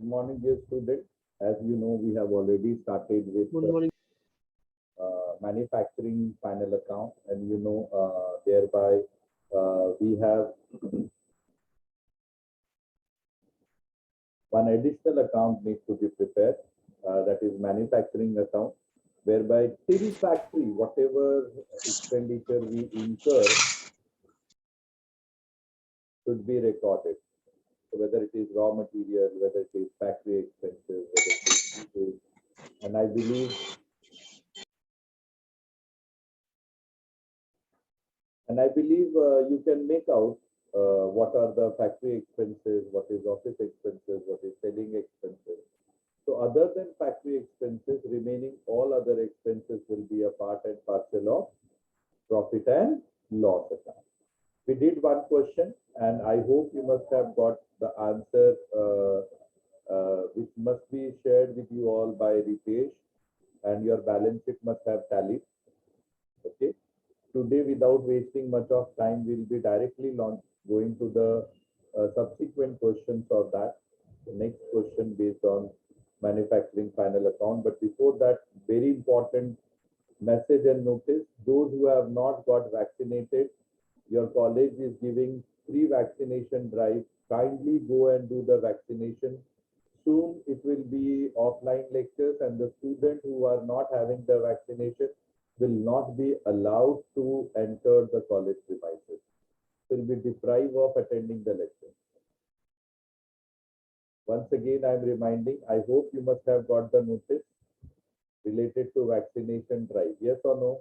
morning, dear student. As you know, we have already started with Good morning. manufacturing final account, and thereby we have one additional account needs to be prepared, that is manufacturing account, whereby till factory, whatever expenditure we incur should be recorded. So whether it is raw material, whether it is factory expenses, whether it is usage, and I believe you can make out what are the factory expenses, what is office expenses, what is selling expenses. So other than factory expenses, remaining all other expenses will be a part and parcel of profit and loss account. We did one question, and I hope you must have got the answer, which must be shared with you all by Ritesh, and your balance sheet must have tallied. Okay. Today, without wasting much of time, we'll be directly going to the subsequent questions of that. The next question based on manufacturing final account. But before that, very important message and notice: those who have not got vaccinated, your college is giving free vaccination drive. Kindly go and do the vaccination. Soon it will be offline lectures, and the students who are not having the vaccination will not be allowed to enter the college premises. Will be deprived of attending the lecture. Once again, I am reminding, I hope you must have got the notice related to vaccination drive. Yes or no?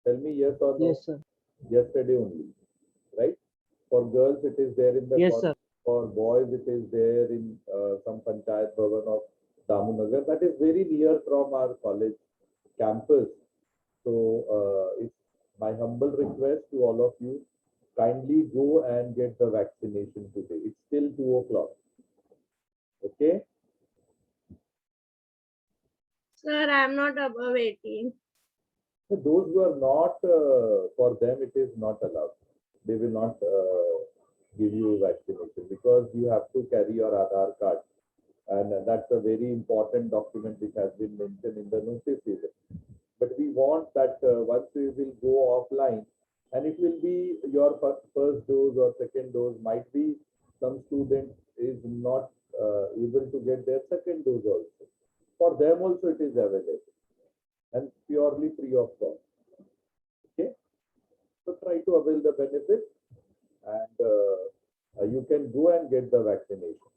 Tell me yes or no. Yes, sir. Yesterday only, right? For girls, it is there in the Yes, college. sir. For boys, it is there in some Panchayat Bhavan of Damunagar. That is very near from our college campus. So it's my humble request to all of you, kindly go and get the vaccination today. It's still 2 o'clock. Okay? Sir, I am not above 18. So those who are not, for them it is not allowed. They will not give you vaccination because you have to carry your Aadhaar card. And that's a very important document which has been mentioned in the notice. But we want that once we will go offline, and it will be your first dose or second dose, might be some student is not able to get their second dose also. For them also it is available and purely free of cost. Okay, so try to avail the benefit, and you can go and get the vaccination.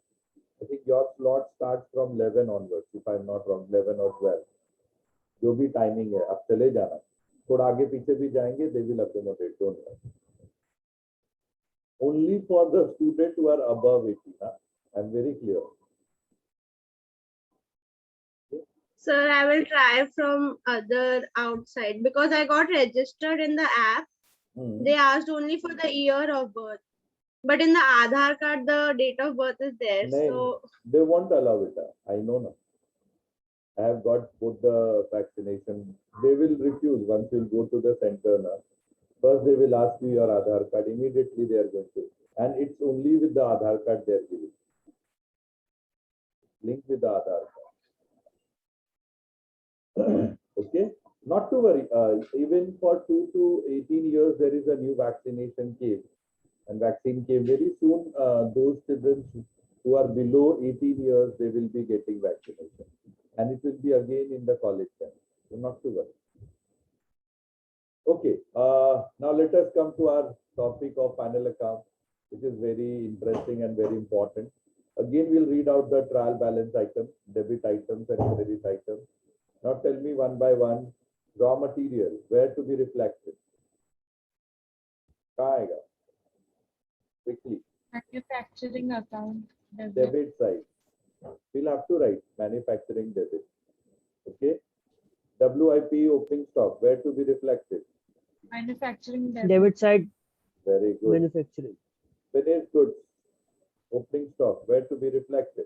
I think your slot starts from 11 onwards, if I'm not wrong, 11 or 12. जो भी timing है आप चले जाना, थोड़ा आगे पीछे भी जाएंगे, they will accommodate, don't worry. Only for the students who are above 18, I'm very clear. Sir, I will try from other outside because I got registered in the app. They asked only for the year of birth. But in the Aadhaar card, the date of birth is there. No, So they won't allow it. I know now. I have got both the vaccination. They will refuse once you go to the center now. First, they will ask you your Aadhaar card. Immediately, they are going to. And it's only with the Aadhaar card they are giving. Link with the Aadhaar card. Okay? Not to worry. Even for 2 to 18 years, there is a new vaccination came. And vaccine came very soon. Those children who are below 18 years, they will be getting vaccination. And it will be again in the college campus. So not to worry. Okay, now let us come to our topic of final account, which is very interesting and very important. Again, we'll read out the trial balance items, debit items and credit items. Now tell me one by one, raw material, where to be reflected? Kaayega? Quickly. Manufacturing account. Debit side. We'll have to write manufacturing debit. Okay. WIP opening stock, where to be reflected? Manufacturing debit. Debit side, Very good. manufacturing. Finished goods, opening stock, where to be reflected?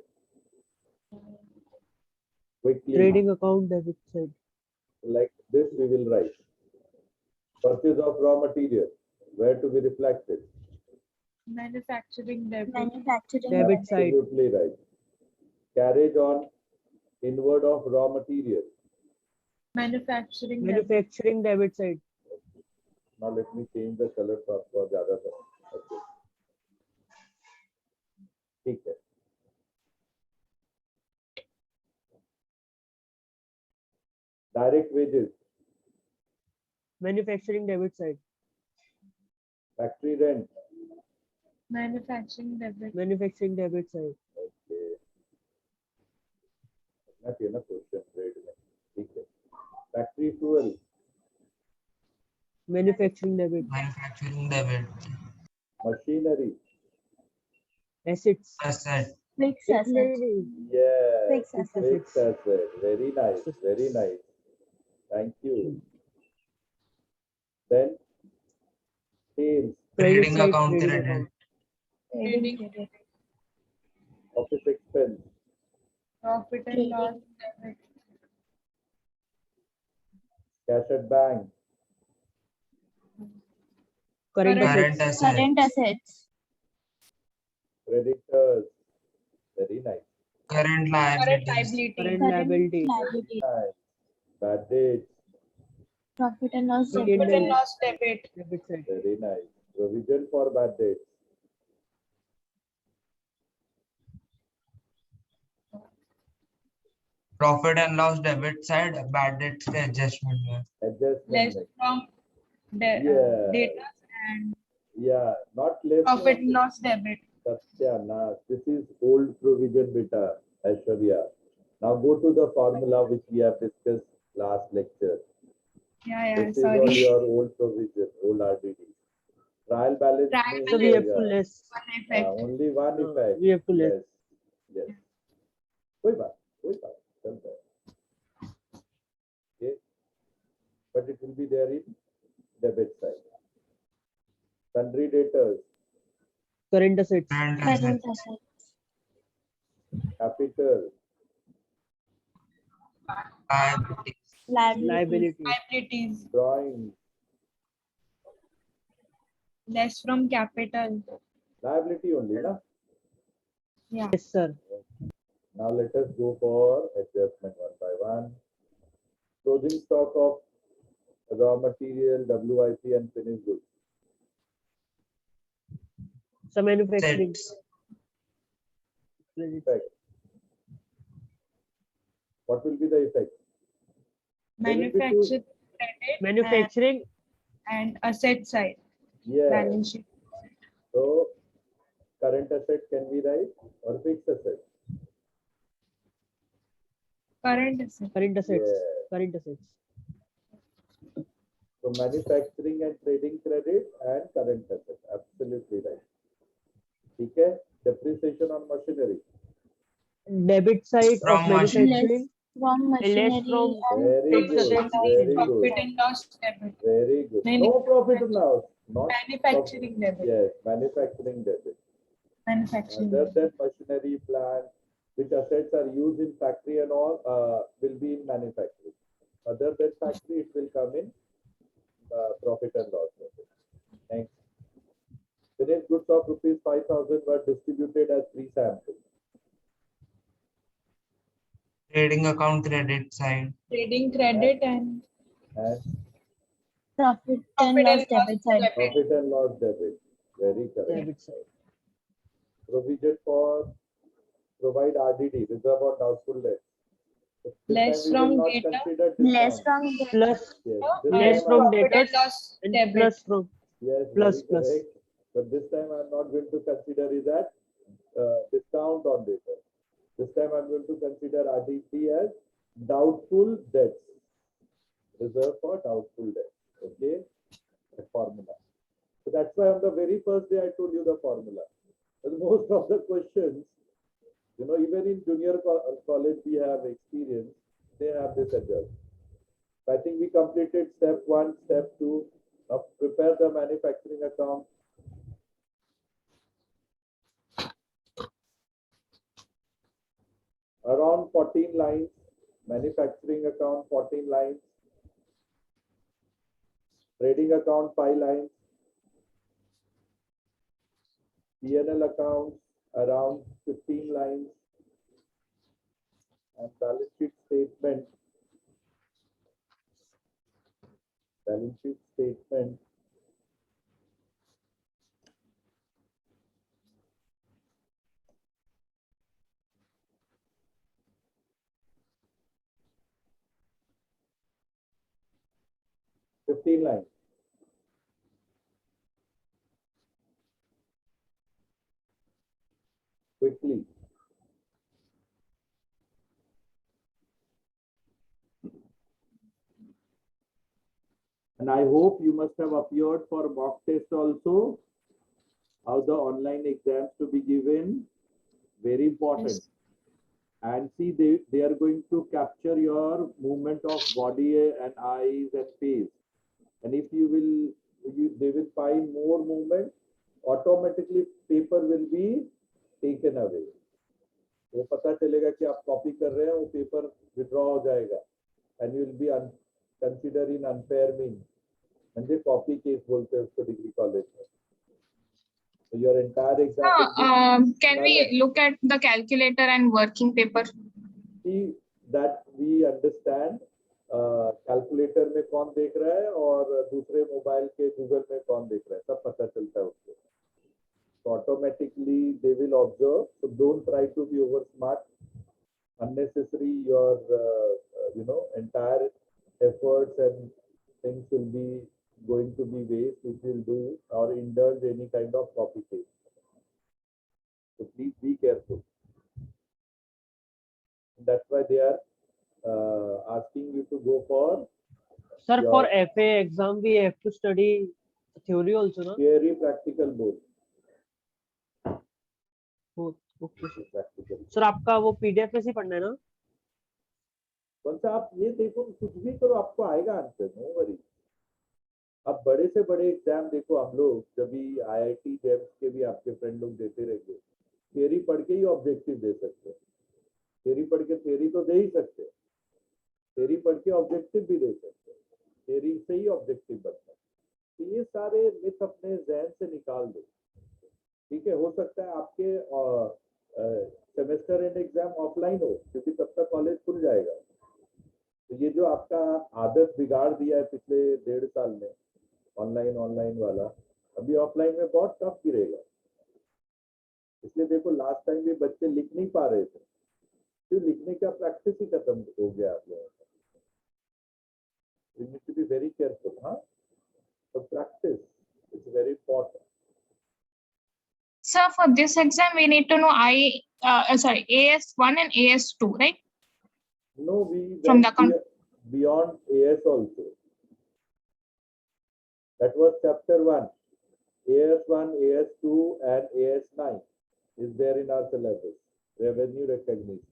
Quickly. Trading account, debit side. Like this, we will write. Purchase of raw material, where to be reflected? Manufacturing debit. Manufacturing Debit side. Absolutely right. Carriage on inward of raw material. Manufacturing debit. Manufacturing debit side. Now let me change the color for ज़्यादा कर. Okay. ठीक है. Direct wages, Manufacturing debit side. factory rent. Manufacturing debit. Manufacturing debit side. Okay. ना चाहिए ना question grade में. ठीक है. Factory fuel, Manufacturing debit. Manufacturing debit. machinery. Assets. Asset. fixed assets. Yes. Fixed assets. Fixed asset. Very nice. Very nice. Thank you. Then sales, Trading side, account trading credit. account. Trading credit. office expense, Profit and loss debit. cash at bank, Current Current assets. Current Current assets. assets. creditors. Very nice. Current liabilities. Current Current liability. liability. Nice. Bad debts. Profit and loss Profit debit. and loss debit. Debit side. Very nice. Provision for bad debts. Profit and loss debit side. Bad debts के adjustment में. Adjustment. Less में. from Yeah. data and Yeah. Not less. profit and loss debit. Satyanas. This is old provision beta, Aishwarya. Now go to the formula which we have discussed last lecture. Yeah, This is all sorry. your old provision, old RDD. Trial balance. Trial नहीं So we have to मिलेगा. less. One effect. Only one effect. We have to less. Yes. कोई बात चलता है. Okay. But it will be there in debit side. Sundry debtors, Current assets. Current Current assets. assets. capital, Liabilities. Liability. Liability. Liabilities. drawings, Less from capital. liability only, na? Yes, sir. Now let us go for adjustment one by one. Closing stock of raw material, WIP and finished goods. So manufacturing. Assets. Effect. What will be the effect? Manufacturing credit Manufacturing. and asset side. Yes. Balance sheet. So current asset can be right or fixed asset. Current asset. Current assets. Yes. Current assets. So manufacturing and trading credit and current asset. Absolutely right. Okay. Depreciation on machinery. Debit side From of machine. manufacturing. From machinery from- and Very fixed good. assets. Very Profit good. and loss debit. Very good. Many- No profit and loss. Not Manufacturing debit. Yes. Manufacturing debit. Manufacturing Other debit. than machinery, plant, which assets are used in factory and all, will be in manufacturing. Other than factory, it will come in profit and loss. Next. Finished goods of rupees 5,000 were distributed as free samples. Trading account credit side. Trading credit and And profit and loss debit side. profit and loss debit. Very correct. Debit side. Provision for provide RDD, reserve or doubtful debt. So this Less time we from will not data, consider Less discount. from the Plus. Yes. This Less time from I'm- profit and debtors loss and debit. plus from. Yes, Plus, very plus. correct. But this time I'm not going to consider is that discount on data. This time I'm going to consider RDC as doubtful debts. Reserve for doubtful debts. Okay, the formula. So that's why on the very first day I told you the formula. But most of the questions, even in junior college we have experience. They have this adjust. So I think we completed step 1, step 2. Now prepare the manufacturing account. Around 14 lines, manufacturing account 14 lines, trading account 5 lines, P&L accounts around 15 lines, and balance sheet statement. Balance sheet statement. Fifteen lines. Quickly. And I hope you must have appeared for mock test also. How the online exams to be given. Very important. Yes. And see, they are going to capture your movement of body and eyes and face. And if they will find more movement, automatically paper will be taken away. वो पता चलेगा कि आप copy कर रहे हैं, वो paper withdraw हो जाएगा, and you will be considered in unfair means. म्हणजे कॉपी केस बोलते हैं उसको डिग्री कॉलेज में. So your entire exam will be Can we look at the calculator and working paper? See that we understand. Calculator में कौन देख रहा है और दूसरे मोबाइल के गूगल में कौन देख रहा है, सब पता चलता है उसको. So automatically they will observe. So don't try to be over smart. Unnecessary your entire efforts and things will be going to be waste if you do or indulge any kind of copy paste. So please be careful. That's why they are asking you to go for Sir, your for FA exam, we have to study theory also, no? theory practical both. Oh, okay, sir. Practical. Sir, आपका वो PDF में से पढ़ना है ना? कौन सा आप ये देखो, कुछ भी करो आपको आएगा आंसर, नो वरी. अब बड़े से बड़े एग्जाम देखो, हम लोग जब भी IIT जेम्स के भी आपके फ्रेंड लोग देते रहेंगे, थियरी पढ़ के ही ऑब्जेक्टिव दे सकते हैं. थियरी पढ़ के थियरी तो दे ही सकते हैं, थियरी पढ़ के ऑब्जेक्टिव भी दे सकते हैं, थियरी से ही ऑब्जेक्टिव बनता है. तो ये सारे मिथ अपने जहन से निकाल दो. ठीक है, हो सकता है आपके सेमेस्टर एंड एग्जाम ऑफलाइन हो, क्योंकि तब तक कॉलेज खुल जाएगा. तो ये जो आपका आदत बिगाड़ दिया है पिछले 1.5 साल में, ऑनलाइन वाला, अभी ऑफलाइन में बहुत टफ गिरेगा. इसलिए देखो लास्ट टाइम भी बच्चे लिख नहीं पा रहे थे, क्यों? लिखने का प्रैक्टिस ही खत्म हो गया आप लोगों का. You need to be very careful, huh? So practice is very important. Sir, for this exam, we need to know AS1 and AS2, right? No, we From went the beyond AS also. That was chapter 1. AS1, AS2 and AS9 is there in our syllabus, revenue recognition.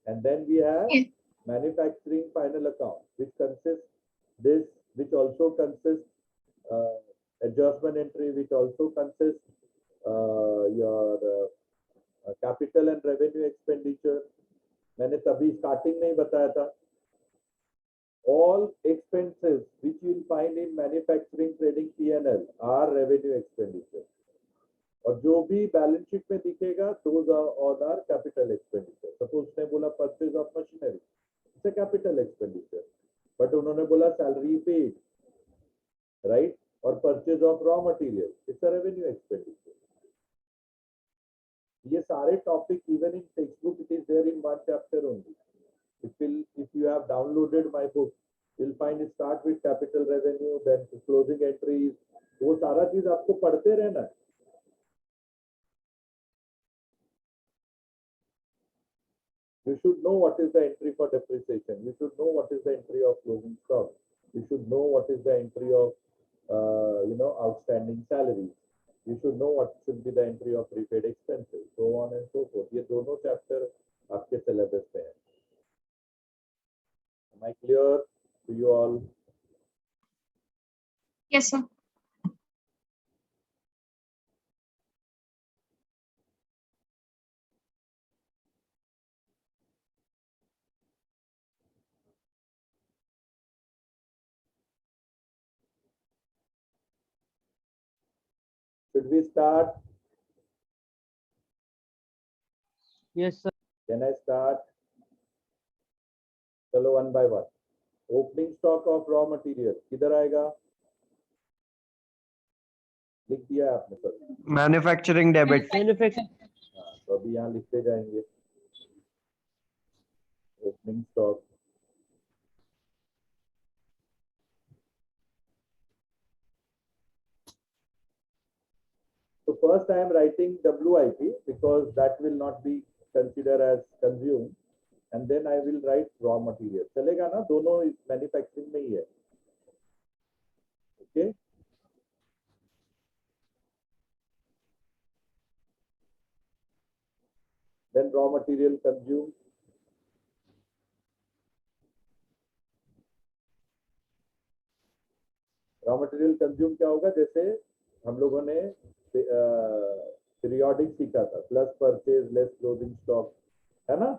And then we have Yes. manufacturing final account, which also consists adjustment entry, which also consists your capital and revenue expenditure. मैंने तभी starting में ही बताया था. All expenses which you will find in manufacturing, trading, P&L are revenue expenditure. और जो भी balance sheet में दिखेगा, those are all our capital expenditure. Suppose उसने बोला purchase of machinery, it's a capital expenditure. But उन्होंने बोला salary paid, right? और purchase of raw material, it's a revenue expenditure. ये सारे topic even in textbook it is there in one chapter only. If you have downloaded my book, you'll find it start with capital revenue, then closing entries. वो सारा चीज आपको पढ़ते रहना है. You should know what is the entry for depreciation. You should know what is the entry of closing stock. You should know what is the entry of outstanding salaries. You should know what should be the entry of prepaid expenses, so on and so forth. ये दोनों chapter आपके syllabus में है. Am I clear to you all? Yes, sir. Should we start? Yes, sir. Can I start? चलो one by one. Opening stock of raw material किधर आएगा? लिख दिया है आपने सर? Manufacturing debit. Manufacturing. हाँ, तो अभी यहाँ लिखते जाएंगे. Opening stock. So first I am writing WIP because that will not be considered as consumed, and then I will write raw material. चलेगा ना? दोनों मैन्युफैक्चरिंग में ही है. Okay. Then raw material consumed. Raw material consume क्या होगा? जैसे हम लोगों ने पीरियोडिक सीखा था, plus purchase less closing stock, है ना?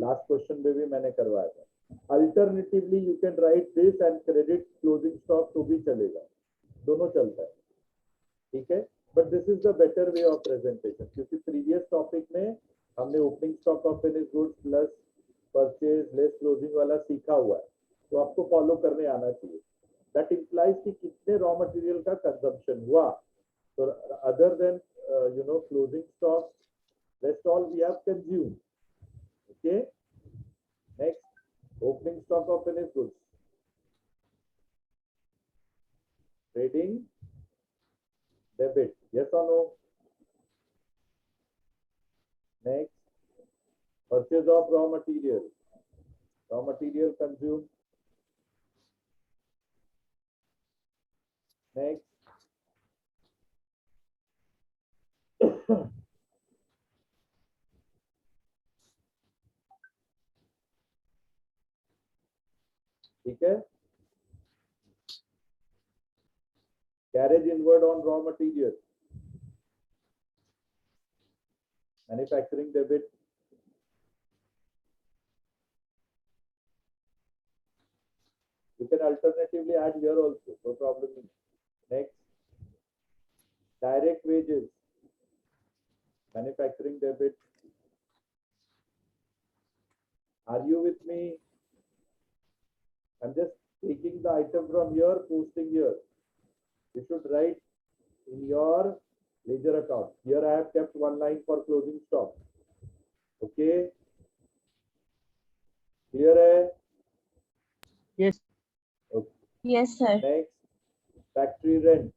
लास्ट क्वेश्चन में भी मैंने करवाया था. Alternatively you can write this and credit closing stock, तो भी चलेगा, दोनों चलता है. ठीक है, but this is the better way of presentation, क्योंकि प्रीवियस टॉपिक में हमने opening stock of finish goods plus purchase less closing वाला सीखा हुआ है, तो आपको फॉलो करने आना चाहिए. That implies कि कितने रॉ मटेरियल का कंजम्पशन हुआ. So other than closing stock, rest all we have consumed. Okay. Next, opening stock of finished goods. Trading debit. Yes or no? Next, purchase of raw material. Raw material consumed. Next. ठीक है. Carriage inward on raw material. Manufacturing debit. You can alternatively add here also, no problem. Next, direct wages. Manufacturing debit. Are you with me? I'm just taking the item from here, posting here. You should write in your ledger account. Here I have kept one line for closing stock. Okay. Clear hai? Yes. Okay. Yes, sir. Next, factory rent.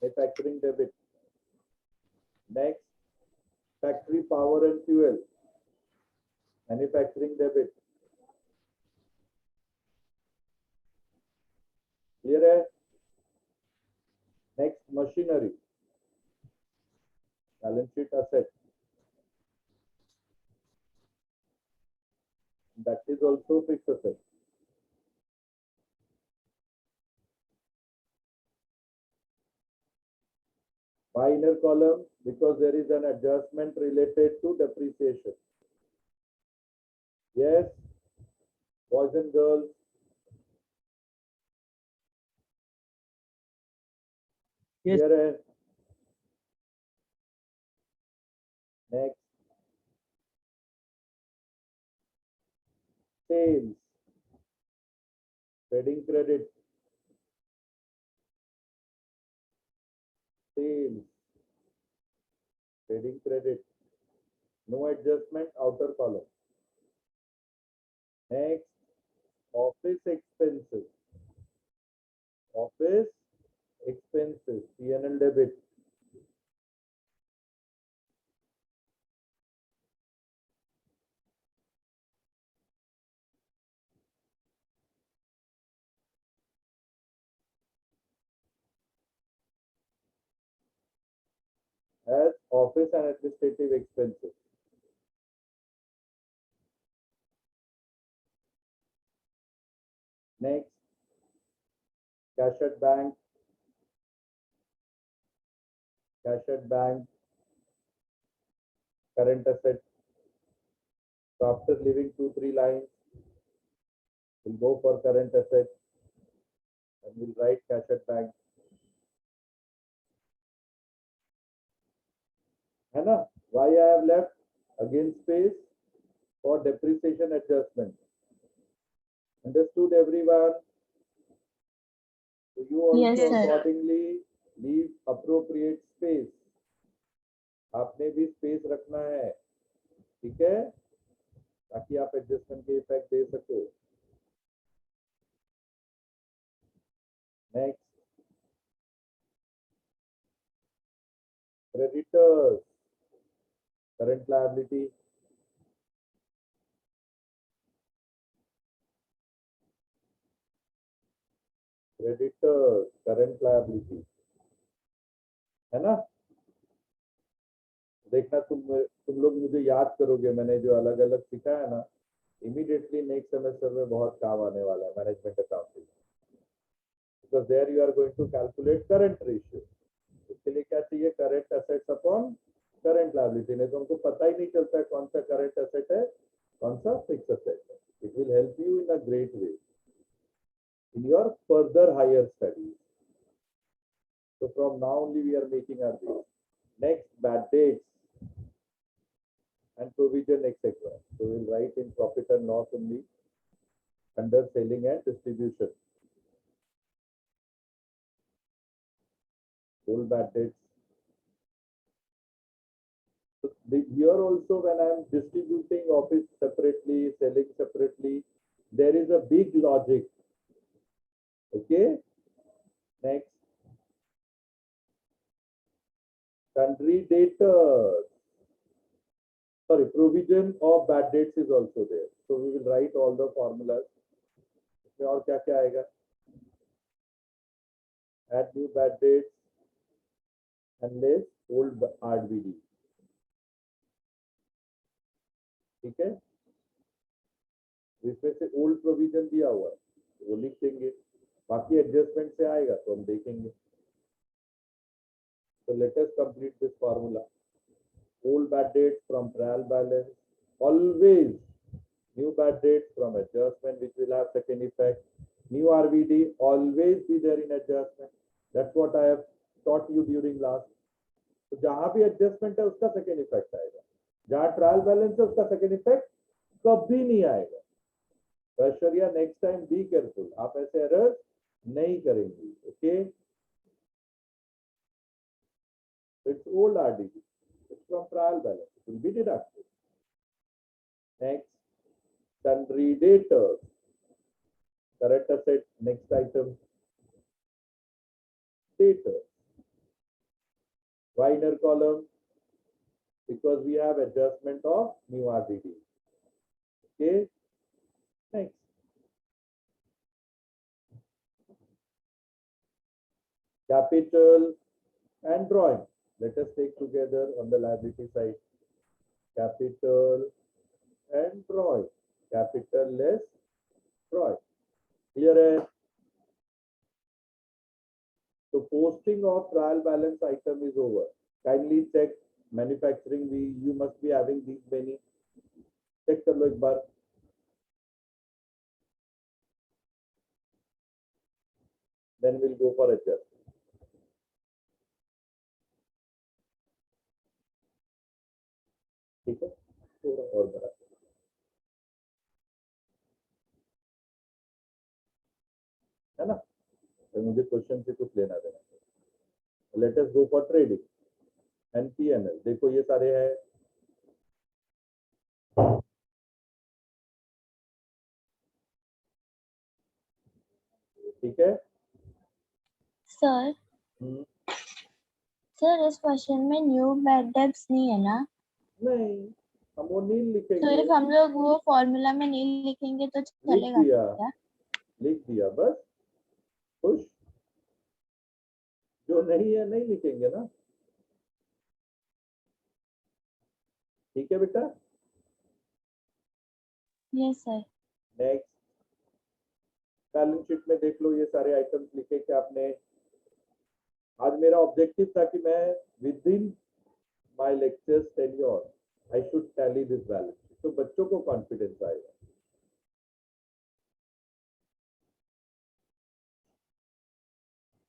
Manufacturing debit. Next, factory power and fuel. Manufacturing debit. Clear hai? Next, machinery. Balance sheet asset. That is also fixed asset. Why inner column? Because there is an adjustment related to depreciation. Yes, boys and girls. Yes. Here. Next, sales. Trading credit. Sales. Trading credit. No adjustment, outer column. Next, office expenses. Office expenses, P&L debit. As office and administrative expenses. Next, cash at bank. Cash at bank. Current asset. So after leaving 2-3 lines, we'll go for current assets and we'll write cash at bank. है ना? Why I have left again space for depreciation adjustment. Understood everyone? So you also Yes, sir. accordingly leave appropriate space. आपने भी space रखना है, ठीक है, ताकि आप एडजस्टमेंट के इफेक्ट दे सको. Next, creditors, current liability. Creditors, current liability, है ना? देखना तुम लोग मुझे याद करोगे, मैंने जो अलग अलग सिखाया ना, इमीडिएटली नेक्स्ट सेमेस्टर में बहुत काम आने वाला है management accounting, because there you are going to calculate current ratio. इसके लिए क्या चाहिए? Current assets upon current liability. नहीं तो हमको पता ही नहीं चलता है कौन सा करंट एसेट है, कौन सा फिक्स एसेट है. It will help you in a great way in your further higher studies. So from now only we are making our base. Next, bad dates and provision, etc. So we'll write in profit and loss only under selling and distribution. All bad dates. So here also, when I am distributing office separately, selling separately, there is a big logic. Okay. Next, sundry debtors. Sorry, provision of bad debts is also there. So we will write all the formulas. इसमें और क्या क्या आएगा? Add new bad debts and less old RBD. ठीक है? इसमें से old provision दिया हुआ है, वो लिख देंगे. बाकी एडजस्टमेंट से आएगा तो हम देखेंगे. So let us complete this formula. Old bad debts from trial balance, always new bad debts from adjustment which will have second effect. New RVD always be there in adjustment. That's what I have taught you during last. तो जहां भी adjustment है उसका second effect आएगा, जहां trial balance है उसका second effect कभी नहीं आएगा. तो Aishwarya, next time be careful, आप ऐसे एरर्स नहीं करेंगे. Okay, it's old RDD, it's from trial balance, it will be deducted. Next, sundry debtors, current asset, next item, debtors. Why inner column? Because we have adjustment of new RDD. Okay. Next. Capital and drawing. Let us take together on the liability side. Capital and drawing. Capital less drawing. Clear hai? So posting of trial balance item is over. Kindly check manufacturing. You must be having these many. Check कर लो एक बार. Then we'll go for adjustment. ठीक है, थोड़ा और बड़ा है ना, तो मुझे क्वेश्चन से कुछ लेना देना. Let us go for trading and PNL. देखो ये सारे हैं. ठीक है सर. सर इस क्वेश्चन में न्यू बैड डेब्ट्स नहीं है ना? नहीं, हम वो नहीं तो लिखेंगे. इफ हम लोग वो फॉर्मूला में नहीं लिखेंगे तो लिख चलेगा दिया, क्या? लिख दिया बस, खुश. जो नहीं है नहीं लिखेंगे ना. ठीक है बेटा. Yes sir. Next, balance sheet में देख लो ये सारे आइटम्स लिखे कि आपने. आज मेरा ऑब्जेक्टिव था कि मैं with in my lectures tenure I should tally this balance sheet. तो बच्चों को कॉन्फिडेंस आएगा।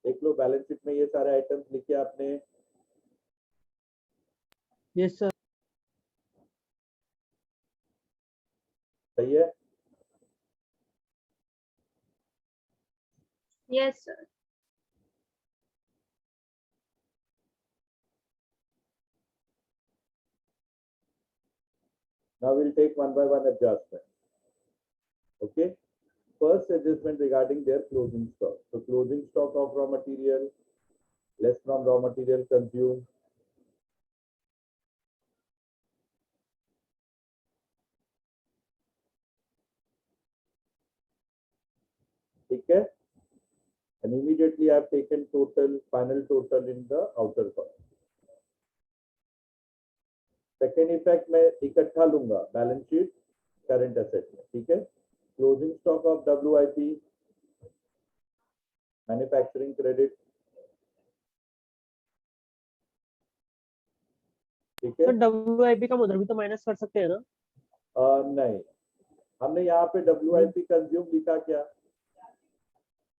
देख लो बैलेंस शीट में ये सारे आइटम्स लिखे आपने। Yes sir. सही है। Yes, sir. Now we'll take one by one adjustment. Okay. First adjustment regarding their closing stock. So closing stock of raw material, less from raw material consumed. ठीक है? And immediately I have taken total, final total in the outer column. Second effect मैं इकट्ठा लूंगा balance sheet current asset में, ठीक है? Closing stock of WIP, manufacturing credit, ठीक है? सर WIP का उधर भी तो माइनस कर सकते हैं ना? नहीं, हमने यहाँ पे WIP कंज्यूम लिखा क्या?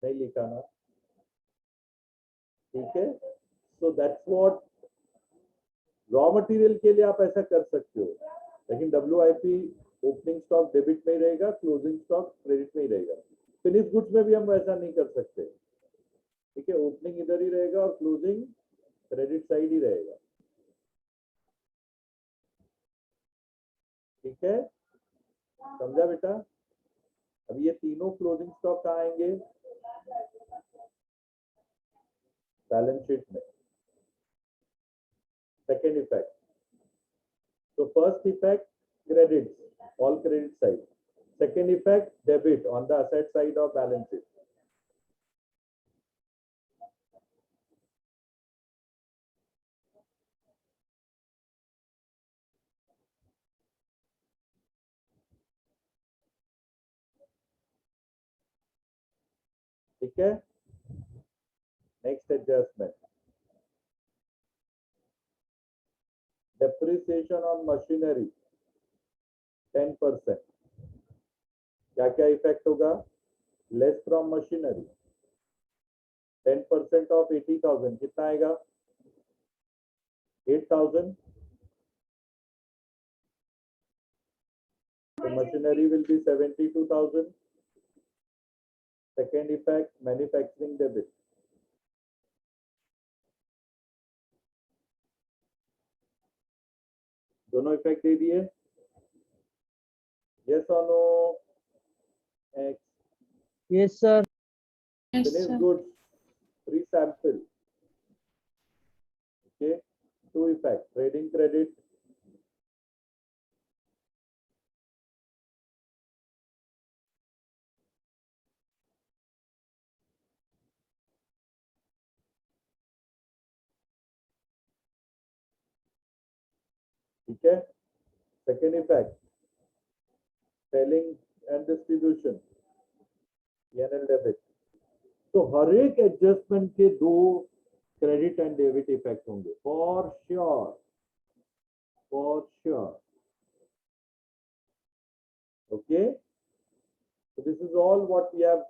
नहीं लिखा ना, ठीक है? So that's what raw material के लिए आप ऐसा कर सकते हो, लेकिन WIP ओपनिंग स्टॉक डेबिट में ही रहेगा, क्लोजिंग स्टॉक क्रेडिट में ही रहेगा। फिनिश गुड्स में भी हम ऐसा नहीं कर सकते, ठीक है? ओपनिंग इधर ही रहेगा और क्लोजिंग क्रेडिट साइड ही रहेगा, ठीक है? समझा बेटा? अब ये तीनों क्लोजिंग स्टॉक कहाँ आएंगे? बैलेंस शीट में। Second effect. So first effect, credits, all credit side. Second effect, debit on the asset side of balance sheet. ठीक है? Next adjustment. Depreciation on machinery 10%. क्या क्या इफेक्ट होगा? लेस फ्रॉम मशीनरी 10% ऑफ 80,000 कितना आएगा? 8,000. So machinery will be 72,000. Second effect, manufacturing debit. दोनों effect दे दिए? Yes or no? X. Yes sir. Yes, Finished sir. goods, free sample. Okay. Two effects, trading credit. ठीक है? Second effect, selling and distribution, P&L debit. तो हर एक adjustment के दो credit and debit effect होंगे for sure, for sure. Okay, so this is all what we have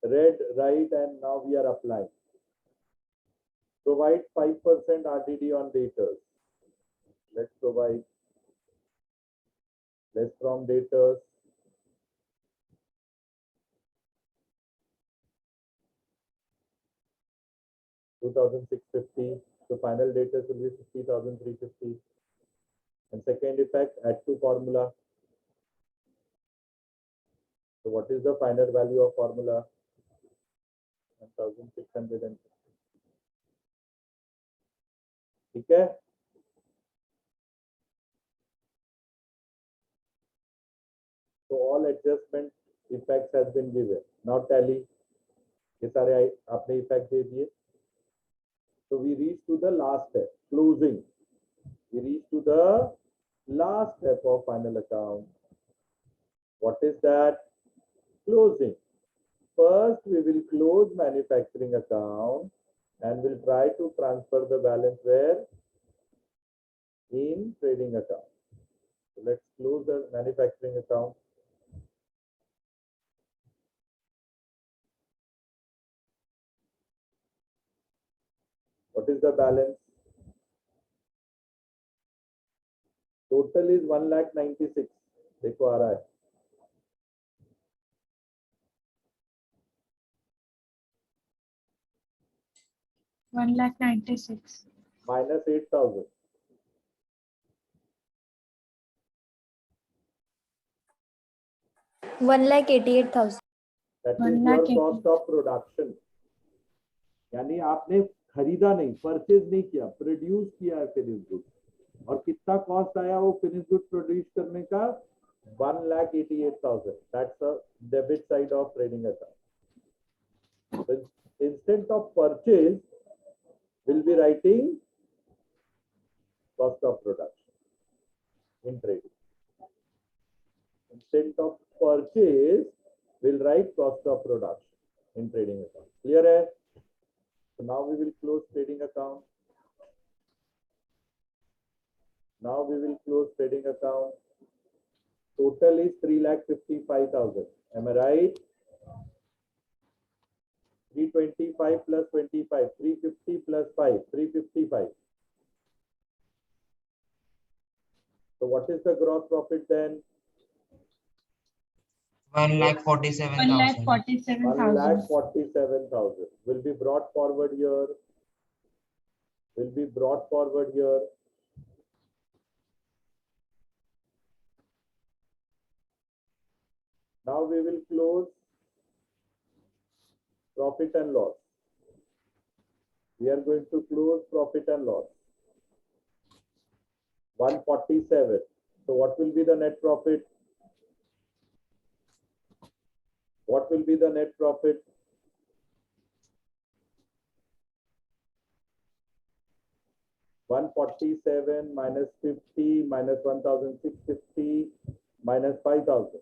read, right, and now we are applying. Provide 5% RTD on debtors. Let's provide less from debtors. $2,650. So final debtors will be 50,350. And second effect, add to formula. So what is the final value of formula? 1,650. ठीक है? So all adjustment effects has been given. Now tally. ये सारे आपने effect दे दिए. So we reach to the last step, closing. We reach to the last step of final account. What is that? Closing. First, we will close manufacturing account and we'll try to transfer the balance where? In trading account. So let's close the manufacturing account. What is the balance? Total is 1,96,000. देखो आ रहा है. $1,96,000. Minus 8,000. $1,88,000. That is your cost of production. यानी आपने खरीदा नहीं, purchase नहीं किया, produce किया है फिनिश गुड. और कितना कॉस्ट आया वो फिनिश गुड प्रोड्यूस करने का? 1,88,000. That's the debit side of trading account. So instead of purchase, we'll be writing cost of production in trading. Instead of purchase, we'll write cost of production in trading account. Clear hai? So now we will close trading account. Now we will close trading account. Total is 3,55,000. Am I right? 325 plus 25, 350 plus 5, 355. So what is the gross profit then? 1,47,000. 1,47,000. 1,47,000 will be brought forward here. Will be brought forward here. Now we will close profit and loss. We are going to close profit and loss. 147. So what will be the net profit? What will be the net profit? $147 minus 50 minus 1,650 minus 5,000.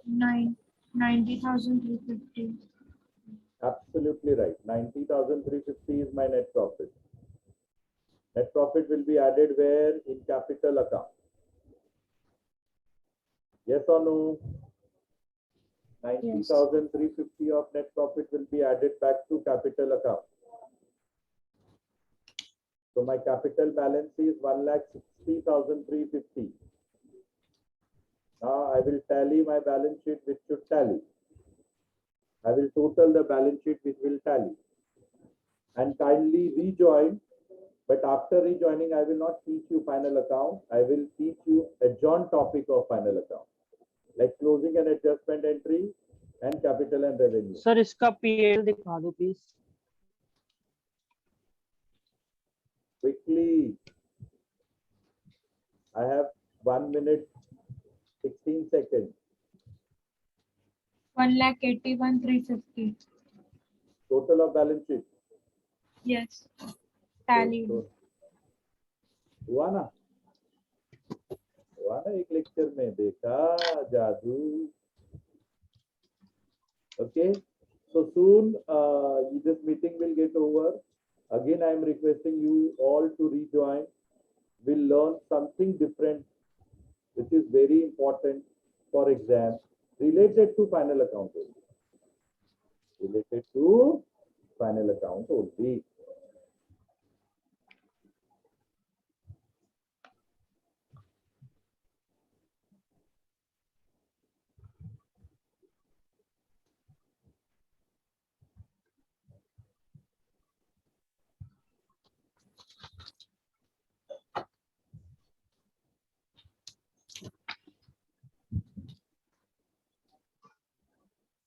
Nine 90,350. Absolutely right. 90,350 is my net profit. Net profit will be added where? In capital account. Yes or no? 90,350 of net profit will be added back to capital account. So my capital balance is 1,60,350. Now I will tally my balance sheet which should tally. I will total the balance sheet which will tally. And kindly rejoin. But after rejoining, I will not teach you final account. I will teach you adjourned topic of final account. Like closing and adjustment entry and capital and revenue. Sir इसका PL दिखा दो please. Quickly. I have 1 minute, 16 seconds. 1,81,350. Total of balance sheet. Yes. Tallied. हुआ ना? हुआ ना एक lecture में? देखा जादू. Okay. So soon this meeting will get over. Again, I am requesting you all to rejoin. We'll learn something different, which is very important for exam, related to final account only. Related to final account only.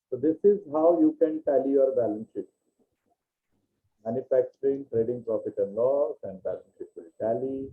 So this is how you can tally your balance sheet. Manufacturing, trading profit and loss, and balance sheet will tally.